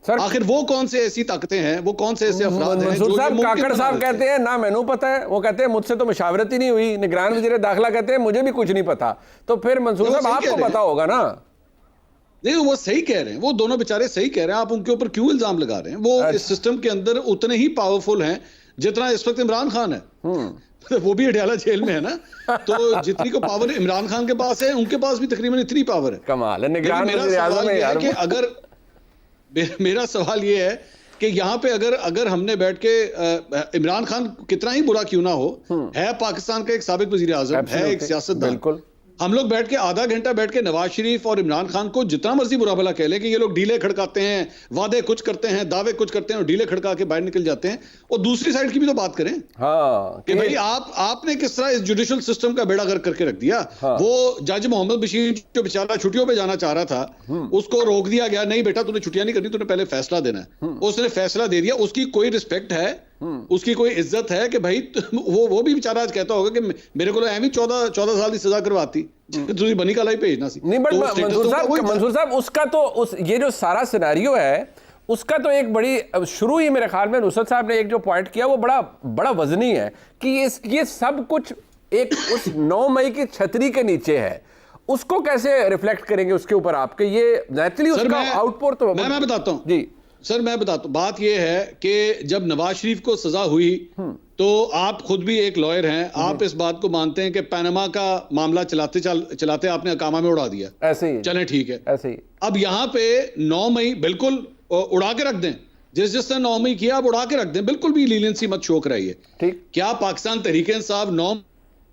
Sir आखिर वो कौन से ऐसी ताकतें हैं, वो कौन से ऐसे अफराद हैं मंसूर जो साहब, काकड़ साहब कहते हैं ना मैनू पता है, वो कहते हैं मुझसे तो मशावरत ही नहीं हुई, निगरान वजीर दाखिला कहते हैं मुझे भी कुछ नहीं पता। तो फिर मंसूर साहब आपको पता होगा ना। नहीं, वो सही कह रहे हैं, वो दोनों बेचारे सही कह रहे हैं, आप उनके ऊपर क्यों इल्जाम लगा रहे हैं? वो इस सिस्टम के अंदर उतने ही पावरफुल हैं जितना इस वक्त इमरान खान है। वो भी अडयाला जेल में है ना, तो जितनी को पावर इमरान खान के पास है, उनके पास भी तकरीबन इतनी पावर है। कमाल है। निगरान मेरा सवाल ये है कि अगर मेरा सवाल ये है कि यहाँ पे अगर हमने बैठ के इमरान खान कितना ही बुरा क्यों ना हो, है पाकिस्तान का एक साबिक वजीर आजम, है एक सियासतदान, बिल्कुल, हम लोग बैठ के आधा घंटा बैठ के नवाज शरीफ और इमरान खान को जितना मर्जी बुरा भला कह लें कि ये लोग डीले खड़काते हैं, वादे कुछ करते हैं, दावे कुछ करते हैं और डीले खड़का के बाहर निकल जाते हैं, और दूसरी साइड की भी तो बात करें। हाँ, कि भाई आपने किस तरह इस जुडिशल सिस्टम का बेड़ा गर्क करके रख दिया। हाँ। वो जज मोहम्मद बशीर जो बेचारा छुट्टियों पे जाना चाह रहा था, उसको रोक दिया गया, नहीं बेटा तूने छुट्टियां नहीं करनी, तूने पहले फैसला देना है। उसने फैसला दे दिया, उसकी कोई रिस्पेक्ट है, उसकी कोई इज्जत है कि भाई वो भी बेचारा आज कहता होगा कि मेरे को एवं 14 साल की सजा करवाती, तुझे बनी काला ही भेजना सी। नहीं, बट मंसूर साहब उसका तो ये जो सारा सिनेरियो है उसका तो एक बड़ी शुरू ही मेरे ख्याल में नुसरत साहब ने एक जो पॉइंट किया वो बड़ा वजनी है कि ये सब कुछ एक उस 9 मई की छतरी के नीचे है। उसको कैसे रिफ्लेक्ट करेंगे उसके ऊपर आपके? ये नेचुरली उसका आउटपुट तो मैं बताता हूं जी सर, मैं बताता हूं। बात यह है कि जब नवाज शरीफ को सजा हुई तो आप खुद भी एक लॉयर हैं, आप इस बात को मानते हैं कि पनामा का मामला चलाते आपने अकामा में उड़ा दिया। ऐसे ही चलें ठीक है, ऐसे ही अब यहां पे 9 मई बिल्कुल उड़ा के रख दें, जिसने 9 मई किया आप उड़ा के रख दें, बिल्कुल भी लीनियंसी मत शो कराइए। ठीक, क्या पाकिस्तान तहरीक-ए-इंसाफ 9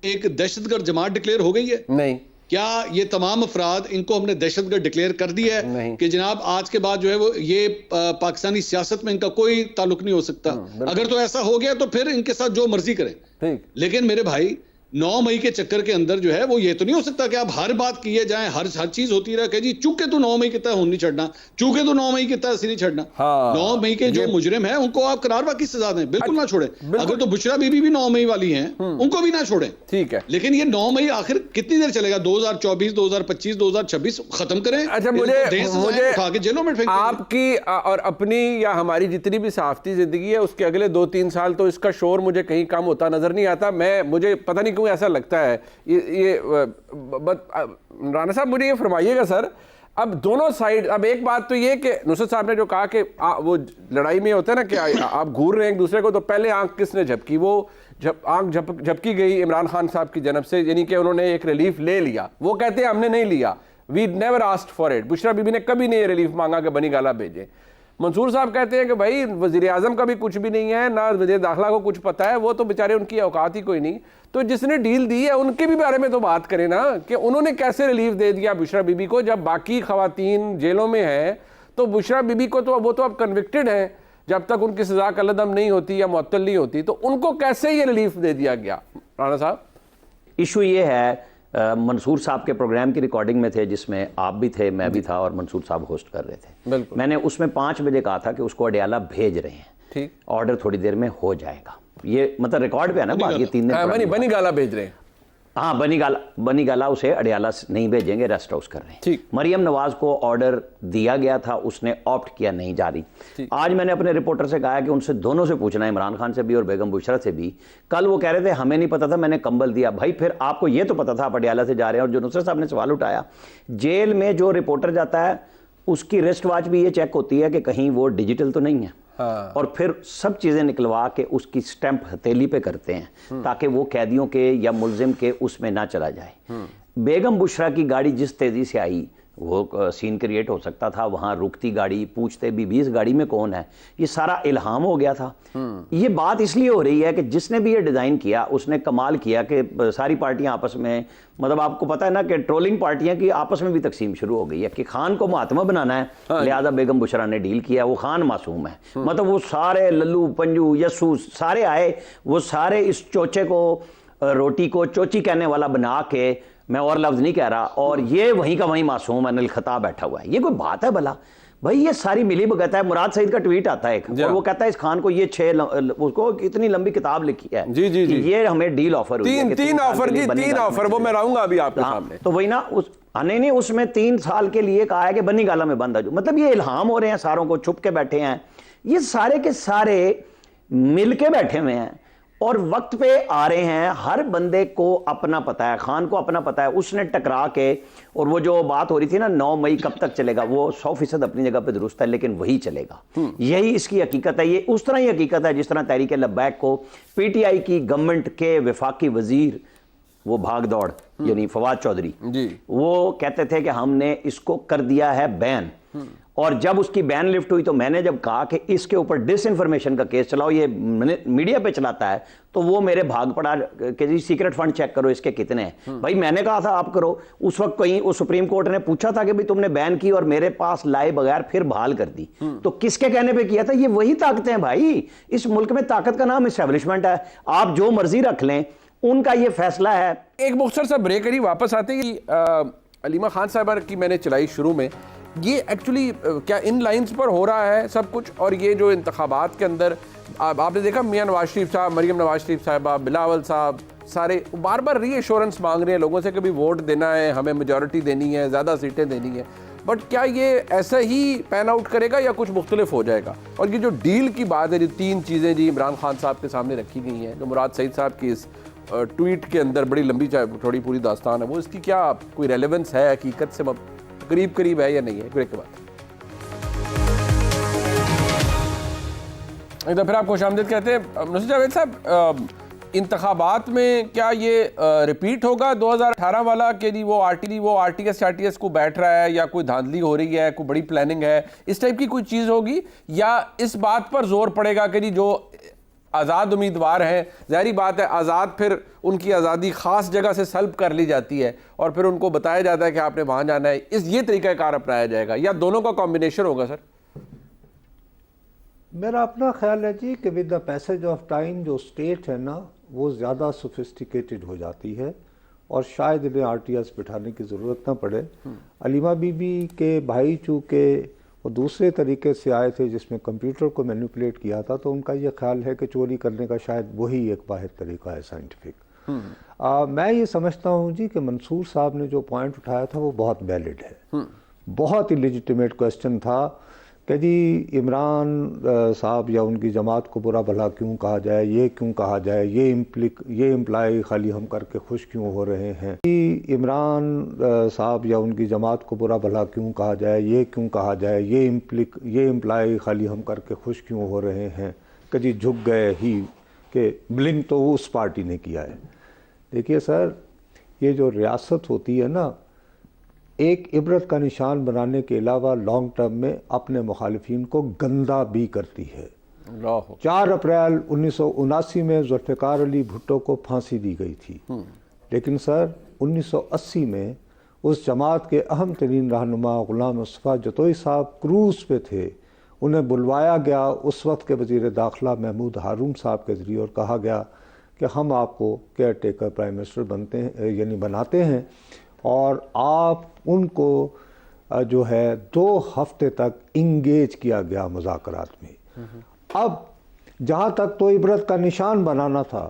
एक दहशतगर्द जमात डिक्लेयर हो गई है? नहीं। क्या ये तमाम अफराद, इनको हमने दहशतगर्द डिक्लेयर कर दिया है कि जनाब आज के बाद जो है वो ये पाकिस्तानी सियासत में इनका कोई ताल्लुक नहीं हो सकता? अगर तो ऐसा हो गया तो फिर इनके साथ जो मर्जी करें, लेकिन मेरे भाई 9 मई के चक्कर के अंदर जो है वो ये तो नहीं हो सकता कि आप हर बात किए जाएं, हर चीज होती रहे कि जी चूंकि तू 9 मई कितना हूं नहीं छड़ना, चूंकि तू 9 मई कितना ऐसे नहीं छड़ना। हाँ, 9 मई के जो मुजरिम है उनको आप करार वाकई सजा दें, बिल्कुल ना छोड़ें। अगर तो बुशरा बीबी भी 9 मई वाली हैं, उनको भी ना छोड़ें, ठीक है। लेकिन ये 9 मई आखिर कितनी देर चलेगा? 2024, 2025, 2026 खत्म करें। अच्छा, मुझे उठा के जेलों में फेंक आपकी और अपनी या हमारी जितनी भी सहाफती जिंदगी है उसके अगले 2-3 साल तो इसका शोर मुझे कहीं कम होता नजर नहीं आता। मुझे पता नहीं क्यों ऐसा लगता है। राणा साहब मुझे ये फरमाइएगा सर, अब दोनों साइड, अब एक बात तो ये कि नुसरत साहब ने जो कहा कि वो लड़ाई में होता है ना कि आप घूर रहे हैं एक दूसरे को, तो पहले आंख किसने झपकी? वो आंख झपकी गई इमरान खान साहब की जनब से, यानी कि उन्होंने एक रिलीफ ले लिया। वो कहते हैं हमने नहीं लिया, we never asked for it. Bushra Bibi ने कभी नहीं रिलीफ मांगा कि बनी गाला भेजे। मंसूर साहब कहते हैं कि भाई वजीर आजम का भी कुछ भी नहीं है, ना वजीर दाखिला को कुछ पता है, वो तो बेचारे उनकी औकात ही कोई नहीं। तो जिसने डील दी है उनके भी बारे में तो बात करें ना कि उन्होंने कैसे रिलीफ दे दिया बुशरा बीबी को, जब बाकी खवातीन जेलों में हैं। तो बुशरा बीबी को तो वो तो अब कन्विक्टेड हैं, जब तक उनकी सजा कलअदम नहीं होती या मुअत्तल नहीं होती, तो उनको कैसे ये रिलीफ दे दिया गया? राणा साहब, इशू ये है, मंसूर साहब के प्रोग्राम की रिकॉर्डिंग में थे जिसमें आप भी थे, मैं भी था और मंसूर साहब होस्ट कर रहे थे। मैंने उसमें 5 बजे कहा था कि उसको अडयाला भेज रहे हैं, ठीक, ऑर्डर थोड़ी देर में हो जाएगा। ये मतलब रिकॉर्ड पे है ना बात, ये 3 दिन बनी गाला भेज रहे हैं। हाँ, बनी गाला उसे अडयाला नहीं भेजेंगे, रेस्ट हाउस कर रहे हैं। मरियम नवाज को ऑर्डर दिया गया था, उसने ऑप्ट किया नहीं जा रही। आज मैंने अपने रिपोर्टर से कहा कि उनसे दोनों से पूछना है, इमरान खान से भी और बेगम बुशरा से भी। कल वो कह रहे थे हमें नहीं पता था, मैंने कंबल दिया। भाई फिर आपको ये तो पता था आप अडयाला से जा रहे हैं। और जो नुसरत साहब ने सवाल उठाया, जेल में जो रिपोर्टर जाता है उसकी रिस्ट वॉच भी ये चेक होती है कि कहीं वो डिजिटल तो नहीं है। हाँ। और फिर सब चीज़ें निकलवा के उसकी स्टैंप हथेली पे करते हैं ताकि वो कैदियों के या मुलजिम के उसमें ना चला जाए। बेगम बुशरा की गाड़ी जिस तेज़ी से आई वो सीन क्रिएट हो सकता था, वहाँ रुकती गाड़ी, पूछते भी इस गाड़ी में कौन है, ये सारा इल्हाम हो गया था। ये बात इसलिए हो रही है कि जिसने भी ये डिज़ाइन किया उसने कमाल किया कि सारी पार्टियां आपस में, मतलब आपको पता है ना कि ट्रोलिंग पार्टियां की आपस में भी तकसीम शुरू हो गई है कि खान को महात्मा बनाना है, लिहाजा बेगम बुशरा ने डील किया, वो खान मासूम है। मतलब वो सारे लल्लू पंजू यस्सू सारे आए, वो सारे इस चोचे को, रोटी को चोची कहने वाला बना के, मैं और लफ्ज़ नहीं कह रहा, और ये वहीं का वहीं मासूम अनिल खता बैठा हुआ है। ये कोई बात है भला? भाई ये सारी मिली भगत है। मुराद सईद का ट्वीट आता है और वो कहता है इस खान को ये उसको इतनी लंबी किताब लिखी है जी जी जी, ये हमें डील ऑफर हुई है, तीन ऑफर वो मैं रहूंगा अभी आपके सामने। तो वही ना नहीं उसमें 3 साल के लिए कहा है कि बनी गाला में बंद, मतलब ये इल्हाम हो रहे हैं सारों को, छुप के बैठे हैं, ये सारे के सारे मिल के बैठे हुए हैं और वक्त पे आ रहे हैं। हर बंदे को अपना पता है, खान को अपना पता है, उसने टकरा के, और वो जो बात हो रही थी ना 9 मई कब तक चलेगा, वो 100% अपनी जगह पे दुरुस्त है, लेकिन वही चलेगा। यही इसकी हकीकत है। ये उस तरह ही हकीकत है जिस तरह तहरीक लब्बैक को पीटीआई की गवर्नमेंट के वफाकी वजीर, वो भाग दौड़ यानी फवाद चौधरी, वो कहते थे कि हमने इसको कर दिया है बैन, और जब उसकी बैन लिफ्ट हुई तो मैंने जब कहा कि इसके ऊपर डिसइंफॉर्मेशन का केस चलाओ, ये मीडिया पे चलाता है, तो वो मेरे भाग पड़ा कि जी सीक्रेट फंड चेक करो इसके कितने हैं। भाई मैंने कहा था आप करो, उस वक्त कहीं उस सुप्रीम कोर्ट ने पूछा था कि भाई तुमने बैन की और मेरे पास लाए बगैर फिर बहाल कर दी, तो किसके कहने पे किया था? ये वही ताकतें हैं भाई। इस मुल्क में ताकत का नाम एस्टेब्लिशमेंट है, आप जो मर्जी रख लें, उनका ये फैसला है। एक मुख्तसर सा ब्रेक करी, वापस आते हैं। अलीमा खान साहिबा की मैंने चलाई शुरू में, ये एक्चुअली क्या इन लाइंस पर हो रहा है सब कुछ? और ये जो इंतखाबात के अंदर आपने देखा मियां नवाज शरीफ साहब, मरियम नवाज शरीफ साहिबा, बिलावल साहब, सारे बार बार रीएश्योरेंस मांग रहे हैं लोगों से, कभी वोट देना है, हमें मेजॉरिटी देनी है, ज़्यादा सीटें देनी है, बट क्या ये ऐसा ही पैन आउट करेगा या कुछ मुख्तलिफ हो जाएगा? और ये जो डील की बात है, जो 3 चीज़ें जी इमरान खान साहब के सामने रखी गई हैं, जो मुराद सईद साहब की इस ट्वीट के अंदर बड़ी लंबी थोड़ी पूरी दास्तान है, वो इसकी क्या कोई रेलेवेंस है, हकीकत से करीब करीब है या नहीं है? ब्रेक के बाद एक फिर आप खुशामदीद कहते हैं। नुसरत जावेद साहब, इंतखाबात में क्या ये रिपीट होगा 2018 वाला कि जी वो आरटीएस को बैठ रहा है, या कोई धांधली हो रही है, कोई बड़ी प्लानिंग है, इस टाइप की कोई चीज़ होगी, या इस बात पर जोर पड़ेगा कि जी जो आज़ाद उम्मीदवार हैं, ज़ाहिरी बात है आज़ाद फिर उनकी आज़ादी ख़ास जगह से सल्ब कर ली जाती है और फिर उनको बताया जाता है कि आपने वहाँ जाना है, ये तरीक़ाकार अपनाया जाएगा, या दोनों का कॉम्बिनेशन होगा? सर मेरा अपना ख्याल है जी कि with the passage of time जो स्टेट है ना वो ज़्यादा सोफिस्टिकेटेड हो जाती है और शायद इन्हें आरटीएस बिठाने की ज़रूरत ना पड़े। अलीमा बीबी के भाई चूँकि वो दूसरे तरीके से आए थे जिसमें कंप्यूटर को मैनिपुलेट किया था, तो उनका ये ख्याल है कि चोरी करने का शायद वही एक वाहिद तरीका है साइंटिफिक। मैं ये समझता हूँ जी कि मंसूर साहब ने जो पॉइंट उठाया था वो बहुत वैलिड है, बहुत ही लेजिटिमेट क्वेश्चन था कि जी इमरान साहब या उनकी जमात को बुरा भला क्यों कहा जाए, ये क्यों कहा जाए, ये इम्प्लाई खाली हम करके खुश क्यों हो रहे हैं, कि इमरान साहब या उनकी जमात को बुरा भला क्यों कहा जाए, ये क्यों कहा जाए, ये इम्प्लाई खाली हम करके खुश क्यों हो रहे हैं, कि जी झुक गए ही कि ब्लिंक तो उस पार्टी ने किया है। देखिए सर, ये जो रियासत होती है ना, एक इबरत का निशान बनाने के अलावा लॉन्ग टर्म में अपने मुखालिफिन को गंदा भी करती है। 4 अप्रैल 1979 में जुल्फ़िकार अली भुट्टो को फांसी दी गई थी, लेकिन सर 1980 में उस जमात के अहम तरीन रहनुमा गुलाम मुस्तफ़ा जतोई साहब क्रूज़ पे थे, उन्हें बुलवाया गया उस वक्त के वज़ीर दाखिला महमूद हारून साहब के ज़रिए और कहा गया कि हम आपको केयर टेकर प्राइम मिनिस्टर बनते हैं यानी बनाते हैं, और आप उनको जो है 2 हफ्ते तक इंगेज किया गया मुज़ाकरात में। अब जहाँ तक तो इबरत का निशान बनाना था,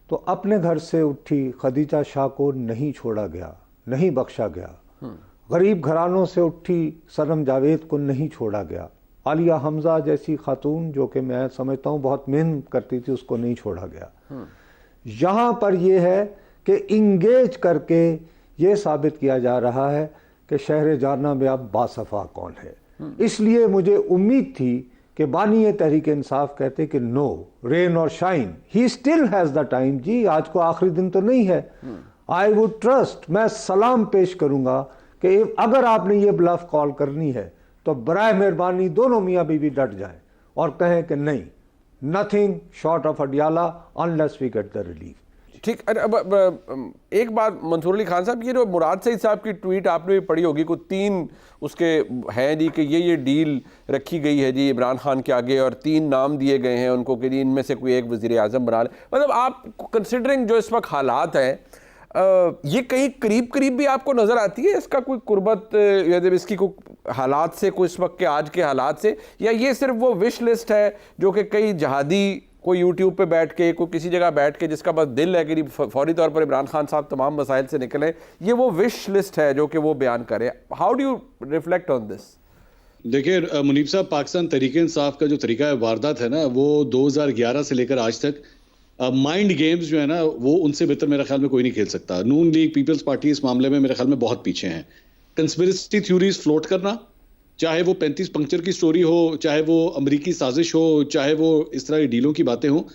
तो अपने घर से उठी खदीजा शाह को नहीं छोड़ा गया, नहीं बख्शा गया, गरीब घरानों से उठी सनम जावेद को नहीं छोड़ा गया, आलिया हमजा जैसी खातून जो कि मैं समझता हूँ बहुत मेहनत करती थी, उसको नहीं छोड़ा गया। यहाँ पर यह है कि इंगेज करके ये साबित किया जा रहा है कि शहर जाना में अब बासफा कौन है। इसलिए मुझे उम्मीद थी कि बानी तहरीक इंसाफ कहते कि no rain or shine, he still has the time. जी आज को आखिरी दिन तो नहीं है। आई वुड ट्रस्ट, मैं सलाम पेश करूंगा कि अगर आपने ये ब्लफ कॉल करनी है तो बराए मेहरबानी दोनों मियाँ बीवी डट जाएं और कहें कि नहीं, nothing short of Adiala unless we get the relief. ठीक। अब एक बात मंसूर अली खान साहब, ये जो मुराद सईद साहब की ट्वीट आपने भी पढ़ी होगी, कोई 3 उसके हैं जी कि ये डील रखी गई है जी इमरान खान के आगे और 3 नाम दिए गए हैं उनको कि जी इनमें से कोई एक वज़ीर आज़म बना ले। मतलब आप कंसिडरिंग जो इस वक्त हालात हैं, ये कहीं करीब करीब भी आपको नजर आती है इसका कोई कुर्बत, या इसकी कोई हालात से, कोई इस वक्त के आज के हालात से, या ये सिर्फ वो विश लिस्ट है जो कि कई जहादी कोई यूट्यूब पे बैठ के, कोई किसी जगह बैठ के जिसका बस दिल है कि फौरी तौर पर इमरान खान साहब तमाम मसाइल से निकले, ये वो विश लिस्ट है जो कि वो बयान करे? How do you reflect on this? देखिए मुनीब साहब, पाकिस्तान तरीके इंसाफ का जो तरीका है वारदात है ना, वो 2011 से लेकर आज तक माइंड गेम्स जो है ना, वो उनसे बेहतर मेरे ख्याल में कोई नहीं खेल सकता। नून लीग, पीपल्स पार्टी इस मामले में मेरे ख्याल में बहुत पीछे हैं। कंस्पिरेसी थ्योरीज फ्लोट करना, चाहे वो 35 पंक्चर की स्टोरी हो, चाहे वो अमेरिकी साजिश हो, चाहे वो इस तरह की डीलों की बातें हो,